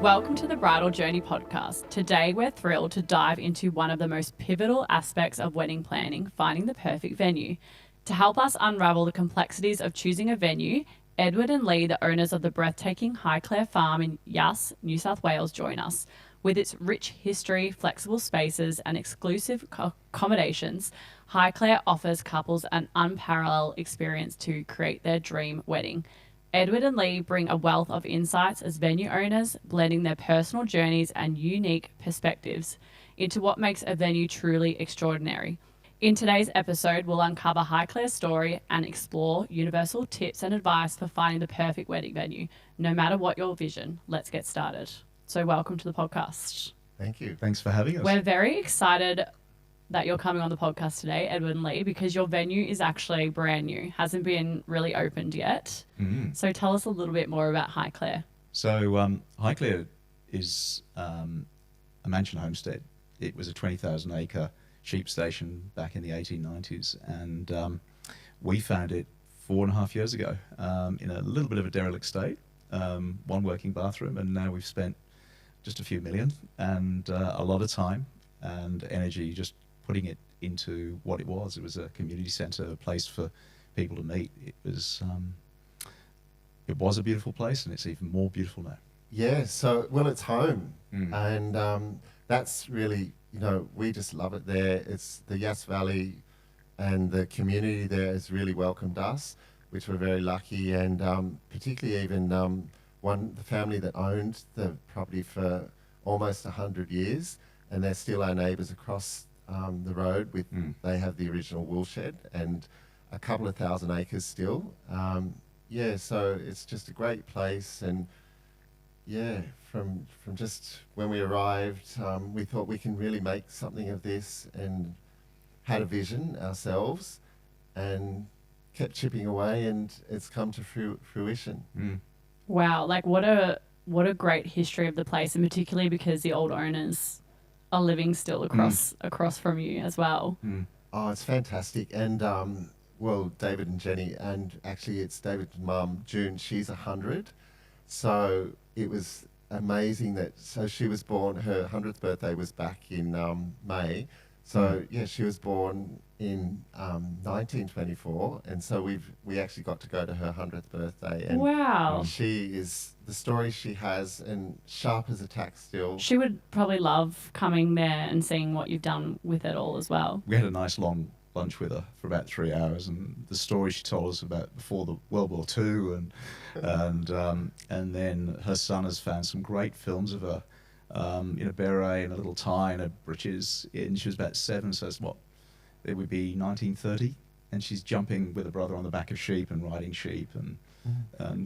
Welcome to the Bridal Journey podcast. Today we're thrilled to dive into one of the most pivotal aspects of wedding planning, finding the perfect venue. To help us unravel the complexities of choosing a venue, Edward and Lee, the owners of the breathtaking Highclere Farm in Yass, New South Wales, join us. With its rich history, flexible spaces and exclusive accommodations, Highclere offers couples an unparalleled experience to create their dream wedding. Edward and Lee bring a wealth of insights as venue owners, blending their personal journeys and unique perspectives into what makes a venue truly extraordinary. In today's episode, we'll uncover Highclere's story and explore universal tips and advice for finding the perfect wedding venue. No matter what your vision, let's get started. So welcome to the podcast. Thank you. Thanks for having us. We're very excited that you're coming on the podcast today, Edward and Lee, because your venue is actually brand new, hasn't been really opened yet. So tell us a little bit more about Highclere. So Highclere is a mansion homestead. It was a 20,000 acre sheep station back in the 1890s, and we found it 4.5 years ago in a little bit of a derelict state, one working bathroom, and now we've spent just a few million and a lot of time and energy just putting it into what it was. It was a community centre, a place for people to meet. It was a beautiful place, and it's even more beautiful now. Yeah, so, well, it's home. And that's really, we just love it there. It's the Yass Valley, and the community there has really welcomed us, which we're very lucky. And particularly even the family that owned the property for almost 100 years, and they're still our neighbours across the road. They have the original woolshed and a couple of thousand acres still. So it's just a great place. And from just when we arrived, we thought we can really make something of this, and had a vision ourselves and kept chipping away, and it's come to fruition. Wow, like what a great history of the place, and particularly because the old owners are living still across from you as well. Oh, it's fantastic. And David and Jenny, and actually it's David's mum, June, she's 100. So it was amazing so she was born, her 100th birthday was back in May. So she was born in 1924, and so we actually got to go to her 100th birthday. And wow. She is, the story she has, and sharp as a tack still. She would probably love coming there and seeing what you've done with it all as well. We had a nice long lunch with her for about 3 hours, and the story she told us about before the World War II, and then her son has found some great films of her in a beret and a little tie and her breeches, and she was about 7, so it's it would be 1930, and she's jumping with her brother on the back of sheep and riding sheep, and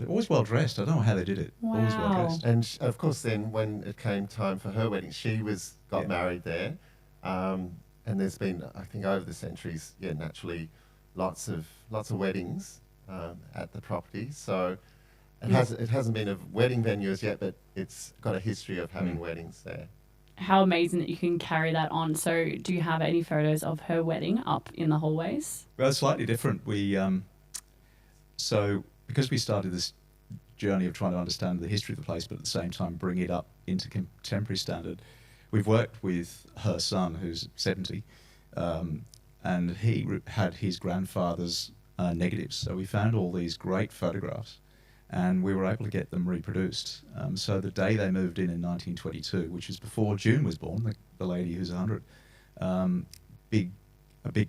always well dressed. I don't know how they did it. Wow. Always well dressed. And of course, then when it came time for her wedding, she got married there, and there's been, I think, over the centuries, naturally, lots of weddings at the property. So it hasn't been a wedding venue as yet, but it's got a history of having weddings there. How amazing that you can carry that on. So do you have any photos of her wedding up in the hallways? Well, it's slightly different. So because we started this journey of trying to understand the history of the place, but at the same time bring it up into contemporary standard, we've worked with her son, who's 70, and he had his grandfather's negatives. So we found all these great photographs, and we were able to get them reproduced. So the day they moved in 1922, which is before June was born, the lady who's 100, a big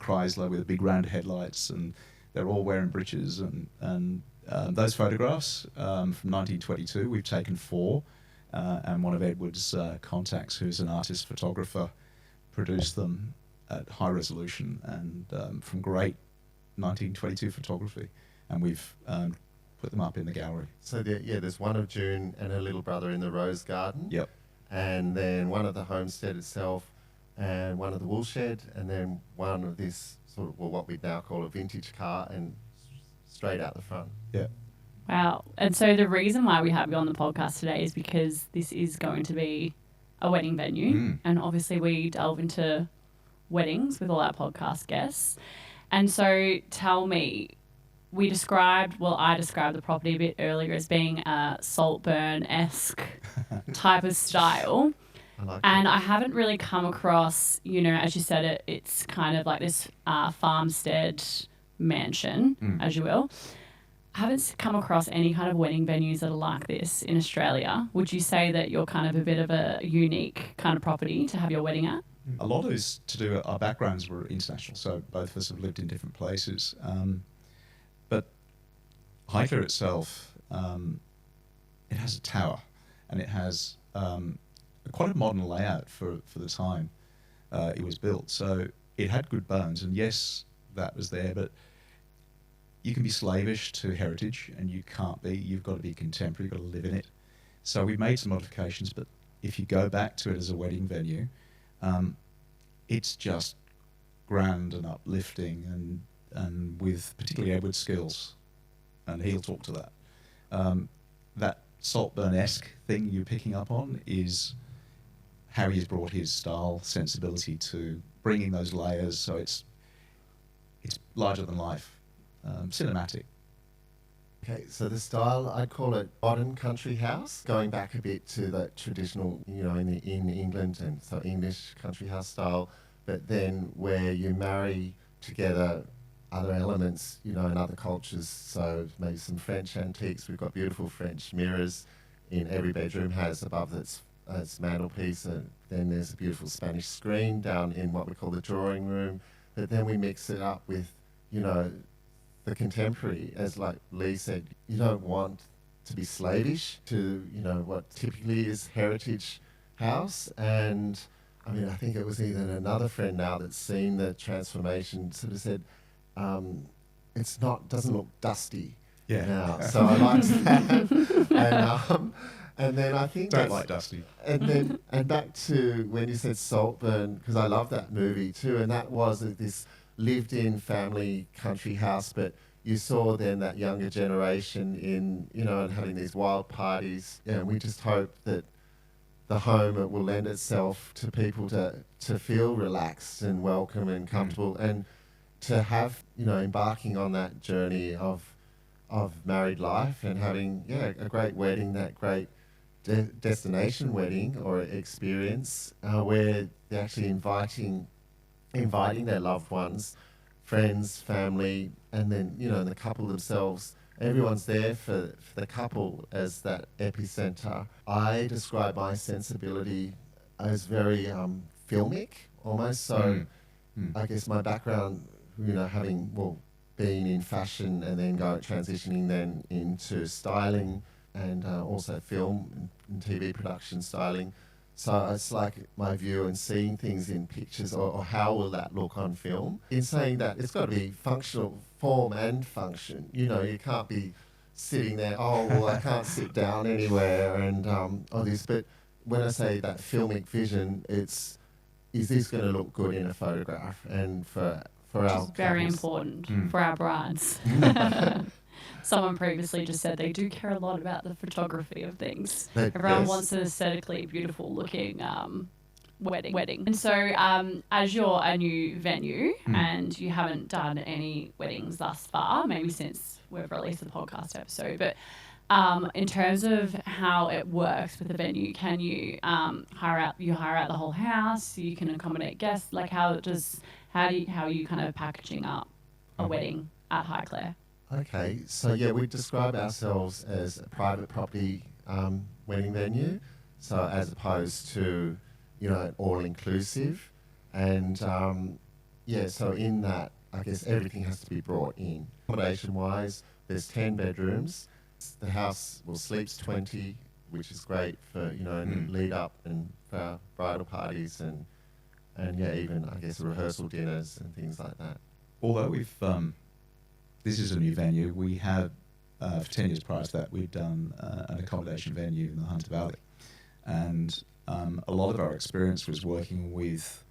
Chrysler with big round headlights, and they're all wearing breeches. And those photographs from 1922, we've taken 4, and one of Edward's contacts, who's an artist photographer, produced them at high resolution and from great 1922 photography, and we've put them up in the gallery. So there's one of June and her little brother in the rose garden. Yep. And then one of the homestead itself, and one of the woolshed, and then one of this sort of, what we now call a vintage car, and straight out the front. Yeah. Wow. And so the reason why we have you on the podcast today is because this is going to be a wedding venue. And obviously we delve into weddings with all our podcast guests. And so tell me, I described the property a bit earlier as being a Saltburn-esque type of style. I like And that. I haven't really come across, as you said, it's kind of like this farmstead mansion, as you will. I haven't come across any kind of wedding venues that are like this in Australia. Would you say that you're kind of a bit of a unique kind of property to have your wedding at? A lot of it is to do, our backgrounds were international, so both of us have lived in different places. But Highclere itself, it has a tower, and it has quite a modern layout for the time it was built. So it had good bones, and yes, that was there, but you can be slavish to heritage, and you can't be. You've got to be contemporary, you've got to live in it. So we've made some modifications, but if you go back to it as a wedding venue, it's just grand and uplifting, and with particularly Edward's skills, and he'll talk to that. That Saltburn-esque thing you're picking up on is how he's brought his style, sensibility to bringing those layers, so it's larger than life, cinematic. Okay, so the style, I'd call it modern country house, going back a bit to the traditional, in England, and so English country house style, but then where you marry together other elements, in other cultures, so maybe some French antiques. We've got beautiful French mirrors in every bedroom, has above its mantelpiece, and then there's a beautiful Spanish screen down in what we call the drawing room, but then we mix it up with, the contemporary, as like Lee said. You don't want to be slavish to, what typically is heritage house. And I mean, I think it was even another friend now that's seen the transformation sort of said, doesn't look dusty now. So I liked that. And then I think Don't like dusty. And back to when you said Saltburn, because I love that movie too, and that was this lived-in family country house, but you saw then that younger generation and having these wild parties. And we just hope that the home will lend itself to people to feel relaxed and welcome and comfortable, and to have, embarking on that journey of married life and having, a great wedding, that great destination wedding or experience, where they're actually inviting their loved ones, friends, family, and then, the couple themselves. Everyone's there for the couple as that epicenter. I describe my sensibility as very filmic, almost. So I guess my background, having, been in fashion and then transitioning then into styling and also film and TV production styling. So it's like my view and seeing things in pictures, or how will that look on film. In saying that, it's got to be functional, form and function. You can't be sitting there, I can't sit down anywhere and all this. But when I say that filmic vision, is this going to look good in a photograph? And for Which our is very couples. important for our brides. Someone previously just said they do care a lot about the photography of things. Everyone wants an aesthetically beautiful looking wedding. And so as you're a new venue and you haven't done any weddings thus far, maybe since we've released the podcast episode, but in terms of how it works with the venue, can you hire out the whole house? You can accommodate guests. Like how are you kind of packaging up a wedding at Highclere? Okay, so we describe ourselves as a private property wedding venue, so as opposed to, all-inclusive. And, so in that, I guess everything has to be brought in. Accommodation-wise, there's 10 bedrooms. The house sleeps 20, which is great for, lead up and for bridal parties and even, I guess, rehearsal dinners and things like that. Although we've... this is a new venue. We had, for 10 years prior to that, we'd done an accommodation venue in the Hunter Valley. And a lot of our experience was working with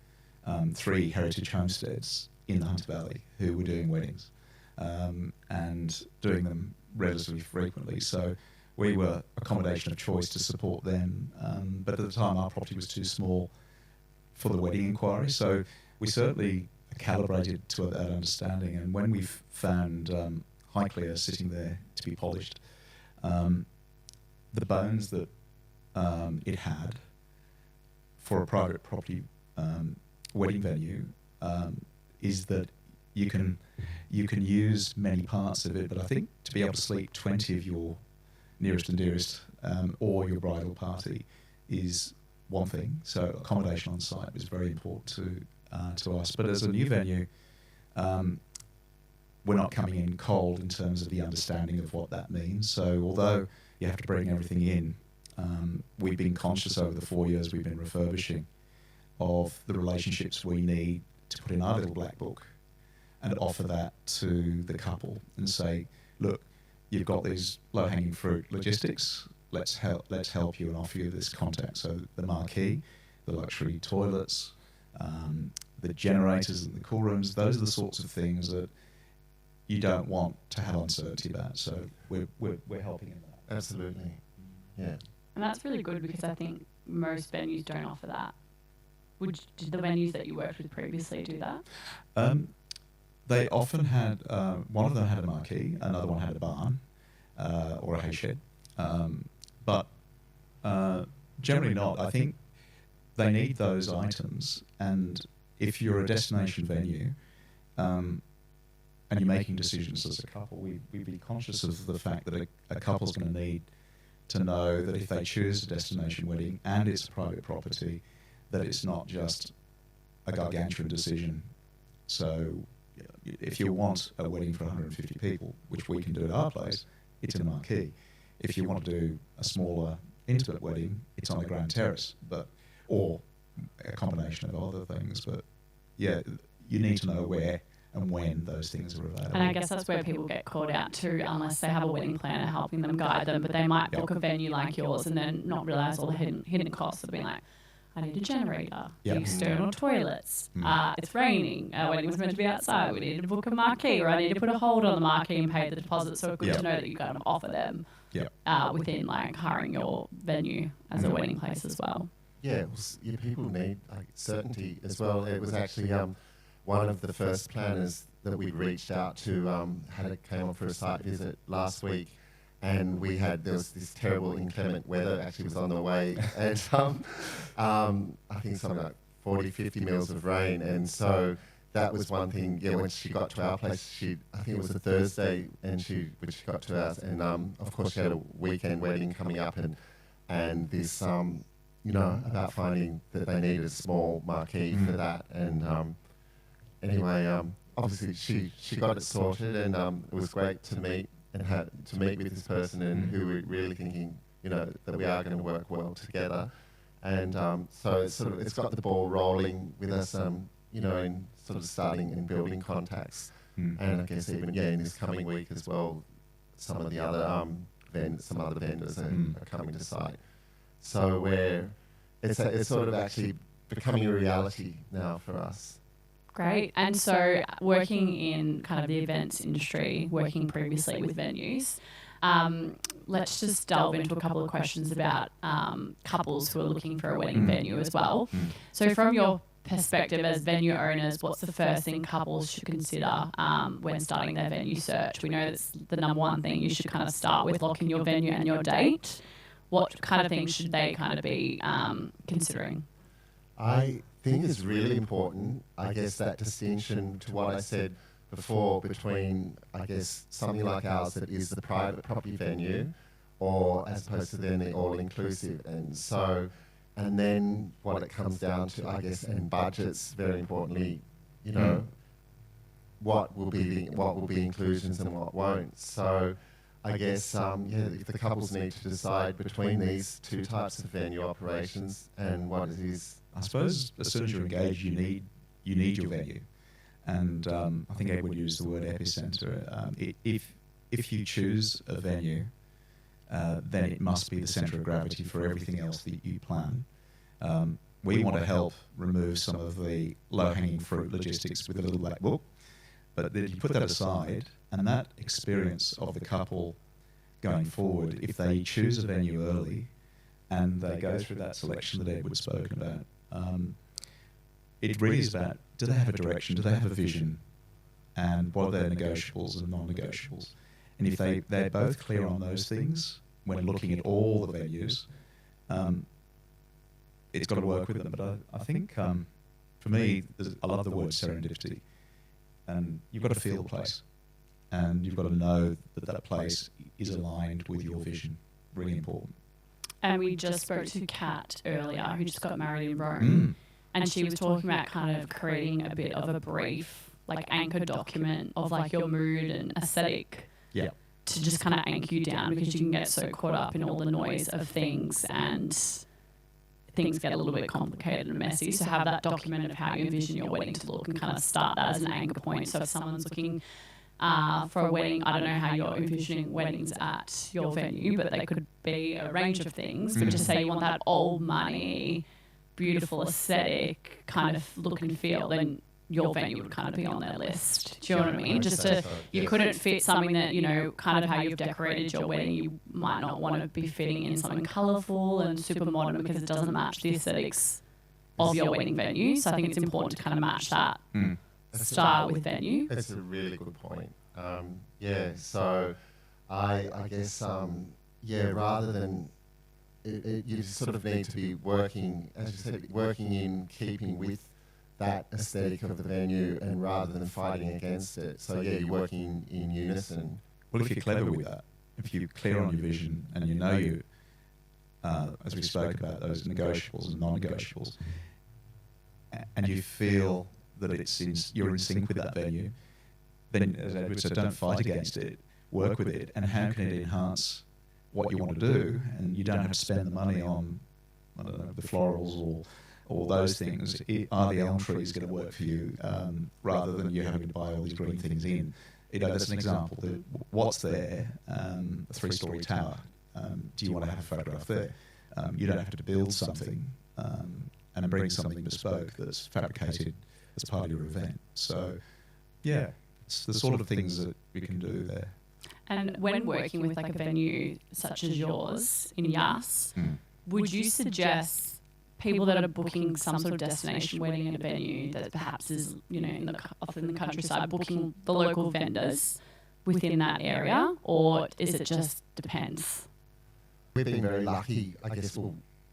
3 heritage homesteads in the Hunter Valley who were doing weddings and doing them relatively frequently. So we were accommodation of choice to support them. But at the time, our property was too small for the wedding inquiry. So we certainly calibrated to that understanding. And when we found Highclere sitting there to be polished. The bones that it had for a private property wedding venue is that you can use many parts of it, but I think to be able to sleep 20 of your nearest and dearest or your bridal party is one thing. So accommodation on site was very important to us. But as a new venue, we're not coming in cold in terms of the understanding of what that means. So although you have to bring everything in, we've been conscious over the 4 years we've been refurbishing of the relationships we need to put in our little black book and offer that to the couple and say, look, you've got these low-hanging fruit logistics. Let's help you and offer you this contact. So the marquee, the luxury toilets, the generators and the cool rooms, those are the sorts of things that you don't want to have uncertainty about. So we're helping in that. Absolutely. Yeah. And that's really good because I think most venues don't offer that. Did the venues that you worked with previously do that? They often had, one of them had a marquee, another one had a barn or a hay shed. But generally not. I think they need those items. And if you're a destination venue and you're making decisions as a couple, we'd be conscious of the fact that a couple's going to need to know that if they choose a destination wedding and it's a private property, that it's not just a gargantuan decision. So if you want a wedding for 150 people, which we can do at our place, it's in a marquee. If you want to do a smaller, intimate wedding, it's on the Grand Terrace, or a combination of other things. But yeah, you need to know where and when those things are available. And I guess that's where people get caught out too, unless they have a wedding planner helping them guide them. But they might book a venue like yours and then not realise all the hidden costs of being like, I need a generator, external toilets, it's raining, our wedding was meant to be outside, we need to book a marquee, or I need to put a hold on the marquee and pay the deposit. So it's good to know that you kind of offer them within like hiring your venue as a wedding place as well. Yeah, people need certainty as well. It was actually one of the first planners that we reached out to came on for a site visit last week, and there was this terrible inclement weather actually was on the way, and I think something like 40, 50 mils of rain, and so that was one thing. Yeah, when she got to our place, I think it was a Thursday, when she got to ours, and of course she had a weekend wedding coming up, and this about finding that they needed a small marquee for that, and anyway, obviously she got it sorted, and it was great to meet with this person, and who we're really thinking, that we are going to work well together, and so it's got the ball rolling with us, in sort of starting and building contacts, and I guess even in this coming week as well, some of the other vendors are coming to site, so it's sort of actually becoming a reality now for us. Great. And so working in kind of the events industry, working previously with venues, let's just delve into a couple of questions about couples who are looking for a wedding venue as well. So from your perspective as venue owners, what's the first thing couples should consider when starting their venue search? We know that's the number one thing you should kind of start with, locking your venue and your date. What kind of things should they kind of be considering? I think it's really important, I guess, that distinction to what I said before between, I guess, something like ours that is the private property venue, or as opposed to then the all-inclusive. And then what it comes down to, I guess, and budgets, very importantly, what will be inclusions and what won't. So I guess, if the couples need to decide between these two types of venue operations and what it is. I suppose as soon as you're engaged, you need your venue, and I think Ed would use the word epicenter. If you choose a venue, then it must be the centre of gravity for everything else that you plan. We want to help remove some of the low-hanging fruit logistics with a little black book, but then you put that aside, and that experience of the couple going forward, if they choose a venue early and they go through that selection that Edward's spoken about, it really is about, do they have a direction, do they have a vision, and what are their negotiables and non-negotiables. And if they're both clear on those things when looking at all the venues, it's got to work with them. But I think for me, I love the word serendipity. And you've got to feel the place. And you've got to know that place is aligned with your vision. Really important. And we just spoke to Kat earlier, who just got married in Rome. And she was talking about kind of creating a bit of a brief, like anchor document of like your mood and aesthetic. Yeah. To just kind of anchor you down, because you can get so caught up in all the noise of things, and things get a little bit complicated and messy. So have that document of how you envision your wedding to look, and kind of start that as an anchor point. So if someone's looking for a wedding, I don't know how you're envisioning weddings at your venue, but they could be a range of things. But just say you want that old money, beautiful aesthetic kind of look and feel, then your venue would kind of be on their list. Do you know what I mean? You couldn't fit something that, you know, kind of how you've decorated your wedding. You might not want to be fitting in something colourful and super modern because it doesn't match the aesthetics of your wedding venue. So I think it's important to kind of match that style with venue. That's a really good point. So I guess, rather than you sort of need to be working, as you said, working in keeping with that aesthetic of the venue, and rather than fighting against it. So you're working in unison. Well, if you're clever with that, if you're clear on your vision, and you know you, as we spoke about, those negotiables and non-negotiables, and you feel that you're in sync with that venue, then, as Edward said, don't fight against it, work with it, and how can it enhance what you want to do, and you don't have to spend the money on, I don't know, the florals or those things. Are the elm trees going to work for you, rather than you having to buy all these green things in? You know, that's an example. What's there? A 3-story tower. Do you want to have a photograph there? You don't have to build something and bring something bespoke that's fabricated as part of your event. So, yeah, it's the sort of things that we can do there. And when working with like a venue such as yours in Yass, would you suggest people that are booking some sort of destination wedding at a venue that perhaps is, you know, off in the countryside, booking the local vendors within that area, or is it just depends? We've been very lucky. I guess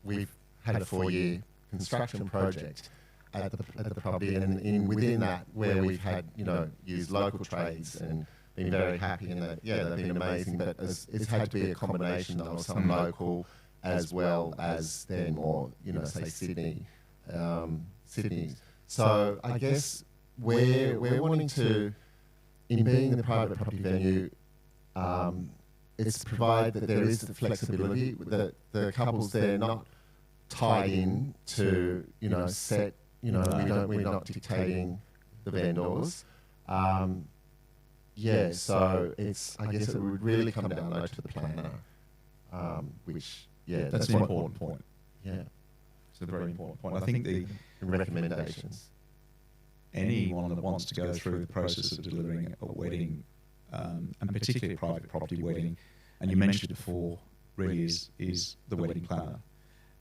we've had a 4-year construction project at the property, and within that, where we've had, you know, used local trades and been very happy in that. Yeah, they've been amazing, but it's had to be a combination of some local as well as then more, you know, say Sydney. So I guess we're wanting to, in being in the private property venue, it's provide that there is the flexibility, that the couples, they're not tied in to, you know, set, you know, we're not dictating the vendors. So I guess it would really come down though to the planner, which, that's an important point. Yeah. It's a very important point. I think the recommendations. Anyone that wants to go through the process of delivering a wedding, and particularly a private property wedding, and you mentioned it before, really is the wedding planner.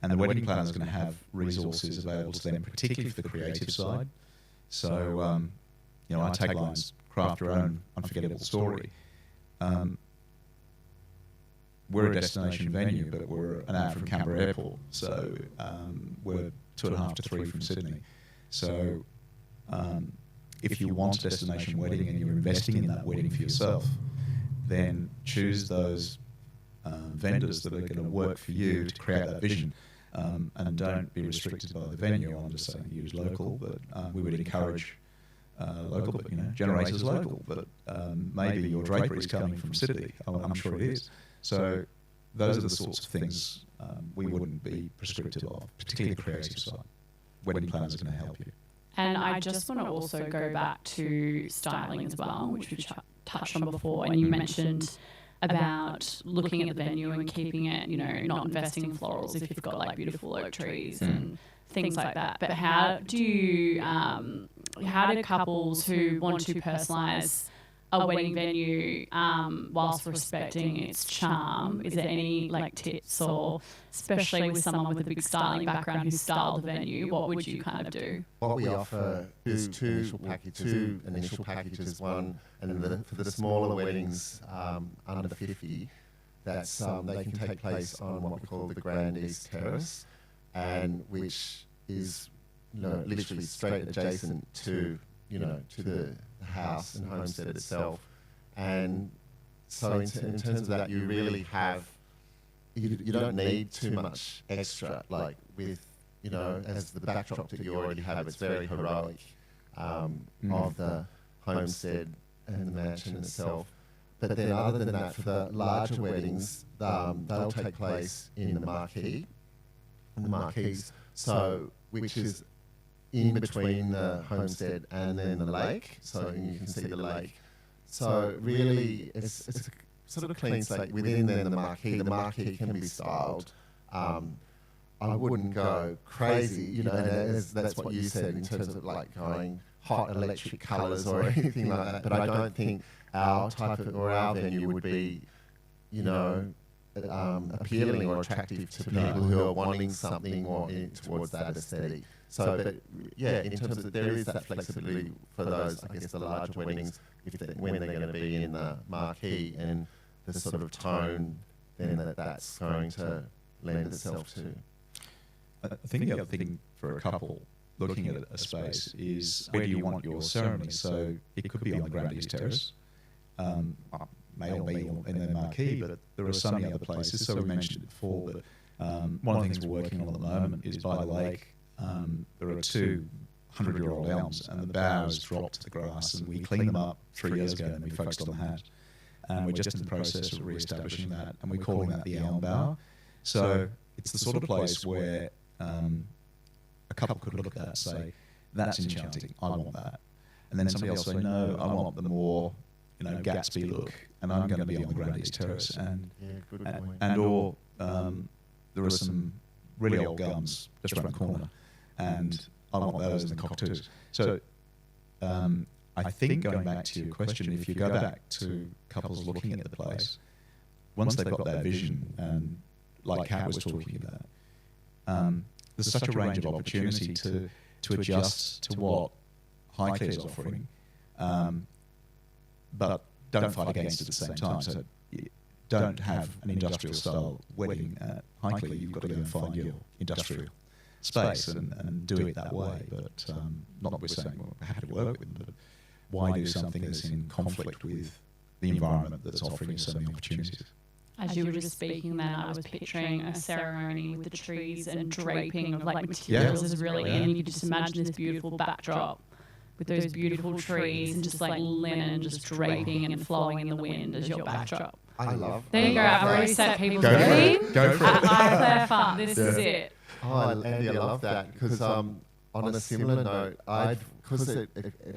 And the wedding planner is going to have resources available to them, particularly for the creative side. So, you know, our tagline's craft your own unforgettable story. We're a destination venue, but we're an hour from Canberra Airport, so we're 2.5 to 3 from Sydney. So if you want a destination wedding and you're investing in that wedding for yourself, then choose those vendors that are going to work for you to create that vision, and don't be restricted by the venue. I'm just saying use local, but we would encourage local, but, you know, generators local, but maybe your drapery is coming from Sydney. I'm sure it is. So those are the sorts of things we wouldn't be prescriptive of, particularly the creative side. Wedding planners are going to help you. And I just want to also go back to styling as well, which we touched on before. And you mentioned about looking at the venue and keeping it, you know, not investing in florals if you've got like beautiful oak trees and things like that. But how do couples who want to personalise a wedding venue whilst respecting its charm? Is there any like tips, or especially with someone with a big styling background who's styled the venue, what would you kind of do? What we offer is two initial packages. One, and for the smaller weddings under 50, that's they can take place on what we call the Grand East Terrace, and which is literally straight adjacent to the house and homestead itself. And so in terms of that, you really have you don't need too much extra, like with as the backdrop that you already have. It's very heroic of the homestead and the mansion itself. But then other than that, for the larger weddings, they'll take place in the marquee, so which is in between the homestead and then the lake, so you can see the lake. So really, it's a sort of clean slate within then the marquee. The marquee can be styled. I wouldn't go crazy, and that's what you said in terms of like going hot electric colours or anything like that. But I don't think our type of, or our venue would be, appealing or attractive to people who are wanting something more towards that aesthetic. So, but yeah, in terms of there is that flexibility for those, I guess, the larger weddings, when they're going to be in the marquee, and the sort of tone then that's going to lend itself to. I think the other thing for a couple looking at a space is where do you want your ceremony? So it could be on the Grand East Terrace, may or be in the marquee, but there are so many other places. So we mentioned it before, but one of the things we're working on at the moment is by the lake. There are 200-year-old elms, and the boughs drop to the grass, and we cleaned them up 3 years ago, and we focused on that. And we're just in the process of re-establishing that, and we're calling that the elm bough. So it's the sort of place where a couple could look at that and say, that's enchanting, I want that. And then somebody else say, no, I want the more Gatsby look, and I'm going to be on the Grand East Terrace. And or there are some really old gums just around the corner, and I want those in the cockatoos. So I think, going back to your question, if you go back to couples looking at the place, once they've got that vision, and like Kat was talking about, there's such a range of opportunity to adjust to what Highclere's offering, but don't fight against it at the same time. So don't have an industrial style wedding at Highclere. You've got to go and find your industrial space and do it that way. But not that we're saying we're happy to work with them, but why do something that's in conflict with the environment that's offering you so many opportunities? As you were just speaking then, I was picturing a ceremony with the trees and draping of like materials is really in. You could just imagine this beautiful backdrop with those beautiful trees and just like linen just draping and flowing in the wind as your backdrop. I love. There you go. I've already set people's Go wedding. Go for it. At Highclere Farm. This is it. Oh, Andy, I love that, because on a similar note, because it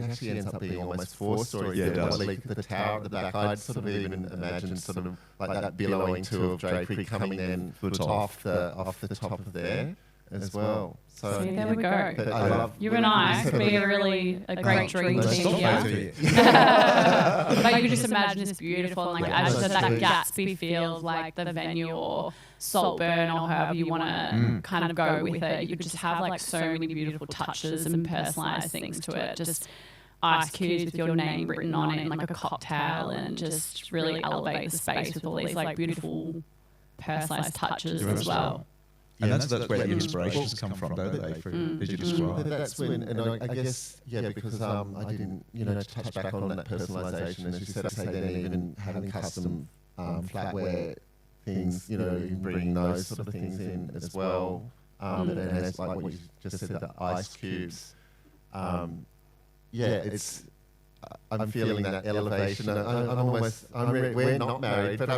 actually ends up being almost 4 stories. Yeah, it does. The tower at the back, I'd sort of even imagine sort of like that billowing tour of drapery coming then off the top of there as well. So See, there we go. But I love You and I could be a great dream Let's team stop here. both of you. But you could just imagine this beautiful, and like as you said, that Gatsby feel of like the venue or Saltburn or however you want to kind of go with it. You could just have like so many beautiful touches and personalised things to it. Just ice cubes with your name written on it and like a cocktail, and just really elevate the space with all these like beautiful personalised touches as well. And that's where the inspirations come from, don't they? Did you describe? That's when, and I guess, because I didn't, touch back on that personalisation, as you said, then even having custom flatware things, even bringing those sort of things in as well. And as like what you just said, the ice cubes. I'm feeling that elevation. We're not married, but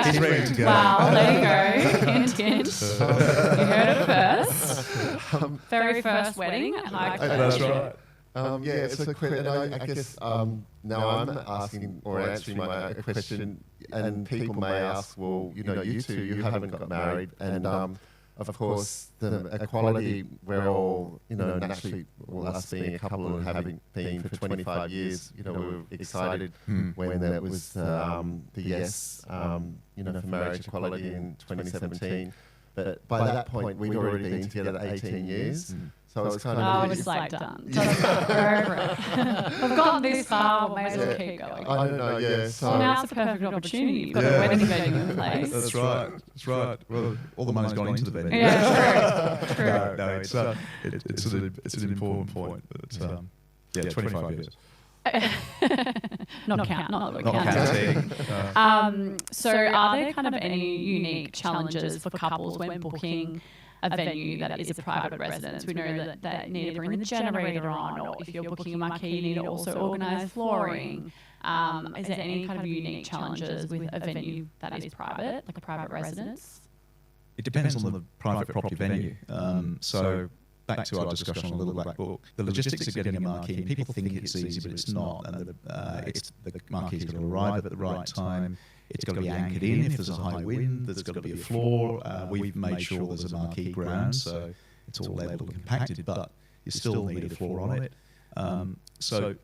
he's ready to go. Wow, there you go. Hint, hint. You heard it first. Very first wedding at Highclere. That's right. It's a question, and I guess now I'm asking or answering my question, and people may ask, well, you two, you haven't got married, and of course, the equality, we're all, naturally, well, us being a couple and having been for 25 years, we were excited when there was the Yes, for marriage equality in 2017. But by that point, we'd already been together 18 years. So it's kind of... Oh, it's like done. So it's over it. We've gotten this far, we may as well keep going. I don't know, yeah. So now's the perfect opportunity. You've got a wedding venue in place. That's right. Well, all the money's gone into the venue. Yeah, true. No, it's an important point. But 25 years. Not counting. So are there kind of any unique challenges for couples when booking a venue that is a private residence? We know that they need to bring the generator on, or if you're booking a marquee, you need to also organise flooring. Is there any kind of unique challenges with a venue that is private, like a private residence? It depends on the private property venue. So back to our discussion on Little Black Book, the logistics of getting a marquee, people think it's easy, but it's not. And the marquee's got to arrive at the right time. It's got to be anchored in if there's a high wind. There's got to be a floor. We've made sure there's a marquee ground, so it's all labelled and compacted, but you still need a floor on it. So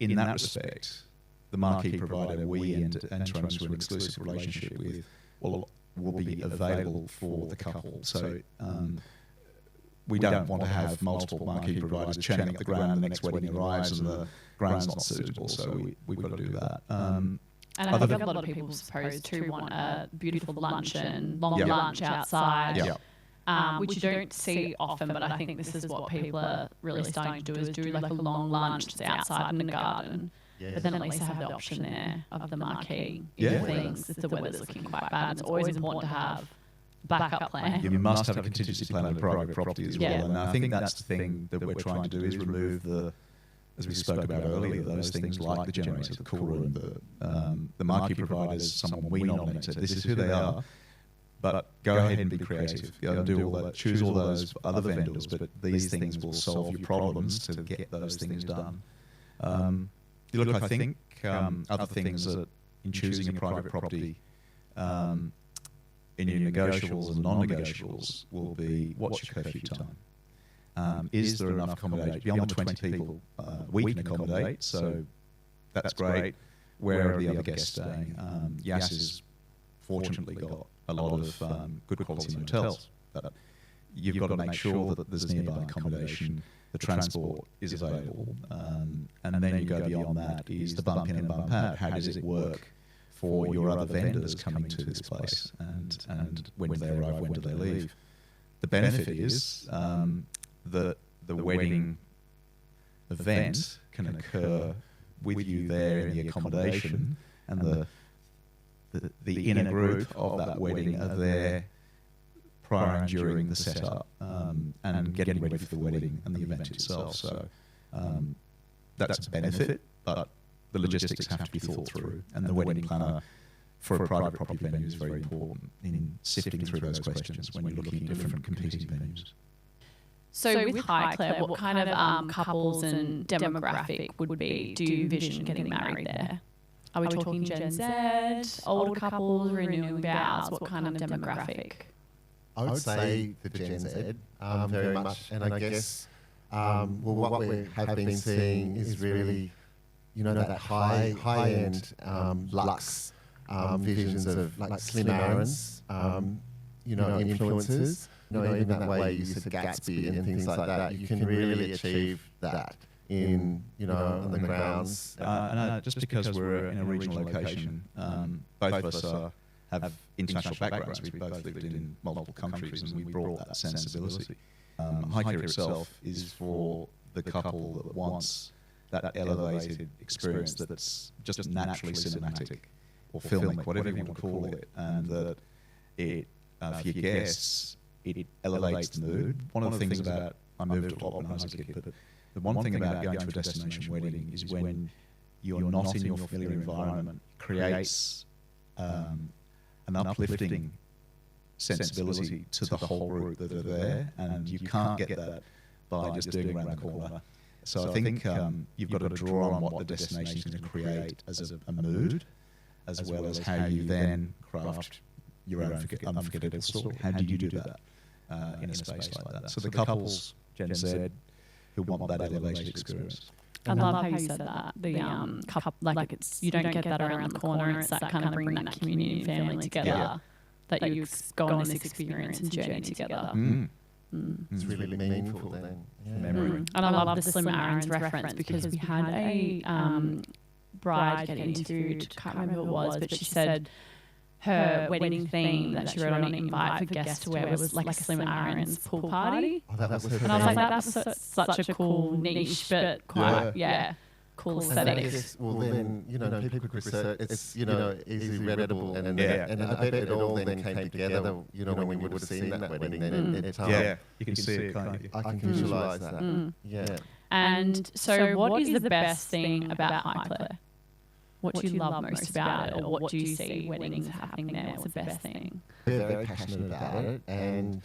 in that respect, the marquee provider we enter into an exclusive relationship with will be available for the couple. So we don't want to have multiple marquee providers churning up the ground and the next wedding arrives and the ground's not suitable, so we've got to do that. And I think a lot of people, suppose, too, want a beautiful luncheon, long lunch outside, which you don't see often, but I think this is what people are really starting to do, is do like a long lunch that's outside in the garden. Yeah. But then at least have the option there of the marquee if things, if the weather's looking quite bad. It's always important to have backup plan. You must have a contingency plan on private property as well. And I think that's the thing that we're trying to do, is remove as we spoke about earlier, those things like the generator, the cool room, the marquee providers, someone we nominated. This is who they are. But go ahead and be creative. Go and do all that. Choose all those other vendors, but these things will solve your problems to get those things done. Look, I think other things that in choosing a private property, in your negotiables and non-negotiables, will be, what's your curfew time? Is there enough accommodation? Beyond the 20 people we can accommodate, so that's great. Where are the other guests staying? Yass has fortunately got a lot of good quality motels, but you've got to make sure that there's nearby accommodation, the transport is available, and then you go beyond that, is the bump in and bump out. How does it work for your other vendors coming to this place, and when do they arrive, when do they leave? The benefit is that the wedding event can occur with you there in the accommodation, and the inner group of that wedding are there prior and during the setup, and getting ready for the wedding and the event itself. So that's a benefit, but the logistics have to be thought through, and the wedding planner for a private property venue is very important in sifting through those questions when you're looking at different competing venues. So with Highclere, what kind of couples and demographic would do you envision getting married there? Are we talking Gen Z, older couples, renewing vows? What kind of demographic? I would say the Gen Z, very much. And I guess, what we have been seeing is really, that high-end luxe visions of like Slim Aarons, influences. Even that way you said Gatsby and things like that, you can really achieve that in, on the grounds. Just because we're in a regional location, both of us have international backgrounds. We've both lived in multiple countries, and we brought that sensibility. Highclere itself is for the couple that wants that elevated experience that's just naturally cinematic or filmic, whatever you want to call it, and that it, for your guests, it elevates the mood. One of the things about, I moved a lot when I was a kid, but the one thing about going to a destination wedding is when you're not in your familiar environment, creates an uplifting sensibility to the whole group that are there, and you can't get that by just doing around the corner. So I think you've got to draw on what the destination is going to create as a mood, as well as how you then craft your own unforgettable story. How do you do that? in a space like that. So the couples, Jen said, who want that elevated experience. I love how you said that. The couple, like it's you don't get that around the corner. It's that kind of bringing that community and family together. That you go on this experience and journey together. It's really meaningful then. Memory. And I love the Slim Aaron's reference because we had a bride get interviewed. Can't remember who it was, but she said her wedding theme that she wrote on an invite for guests to wear was like a Slim Aaron's pool party. Oh, that was her And I was thing. like, that's such a cool niche, but quite cool And aesthetic. I guess, well, then, people could say it's, easily readable. And I bet it all then came together, when you would have seen that wedding. Then you can see it, can't you? I can visualise that. Yeah. And so what is the best thing about Highclere? What do you love most about it, or what do you see weddings happening there? What's the best thing? We're very passionate about it, and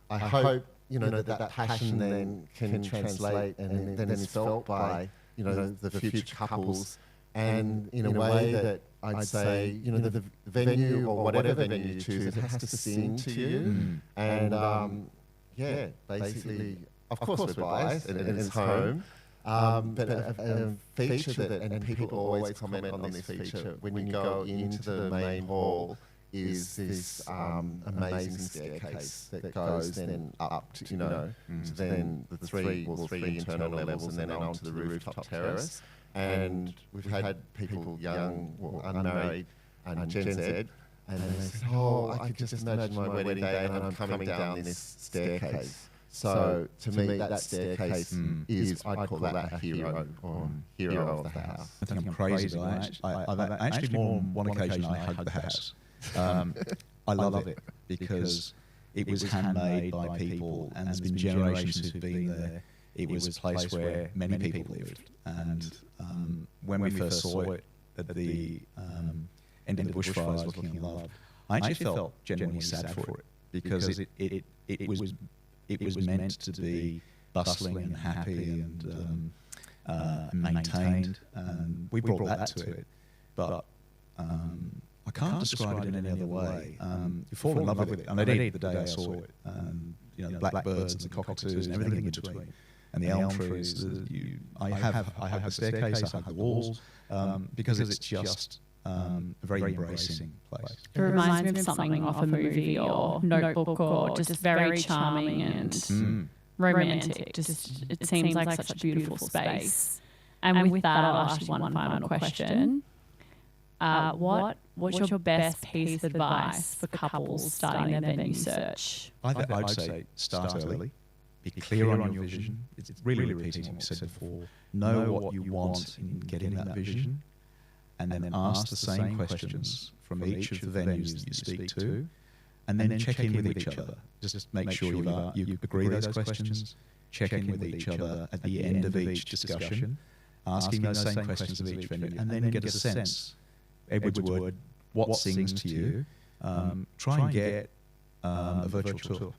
I hope, that passion then can translate and then is felt by, the future couples, and in a way that I'd say, the venue or whatever venue you choose, it has to sing to you. And basically, of course we're biased and it's home. But a feature that, and people always comment on this feature, when you go into the main hall, is this amazing staircase that goes then up to, to then the three internal levels and then onto the rooftop terrace. And we've had people young, unmarried, and Gen Z, and they said, I could just imagine my wedding day and I'm coming down this staircase. So to me, that staircase is, I'd call that a hero or hero of the house. I think I'm crazy. I've actually more on one occasion I hugged the house. I love it because it was handmade by people, and there's been generations who've been there. It was a place where many people lived, and when we first saw it at the end of the bushfires, looking at love, I actually felt genuinely sad for it because it was meant to be bustling and happy and maintained, and we brought that to it. But I can't describe it in any other way. You fall in love with it, and I did the day I saw it. The blackbirds and the cockatoos and everything in between, and the elm trees. I have the staircase, I have the walls, because it's just a very embracing place. It reminds me of something off a movie or notebook, or just very charming and romantic. Just it seems like such a beautiful space. And with that, I'll ask you one final question. What's your best piece of advice for couples starting their venue search? I'd say start early. Be clear on your vision. It's really repeating what we said before. Know what you want in getting that vision, and then ask the same questions from each of the venues that you speak to, and then check in with each other. Just make sure you agree those questions, check in with each other at the end of each discussion, asking those same questions of each venue, and then get a sense, Edward's word, what sings to you. Try and get a virtual tour.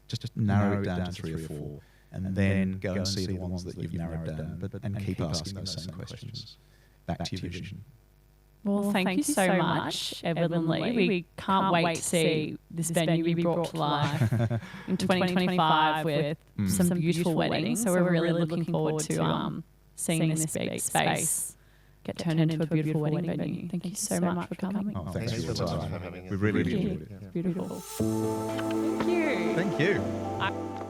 Just narrow it down to 3 or 4, and then go and see the ones that you've narrowed down, and keep asking those same questions. Back to your vision. Well, thank you so much, Edward and Lee. We can't wait to see this venue be brought to life in 2025 with some beautiful weddings. So we're really looking forward to seeing this big space get turned into a beautiful wedding venue. Thank you so much for coming. Oh, thanks for your time. having us. We really enjoyed it. Beautiful. Thank you. Thank you.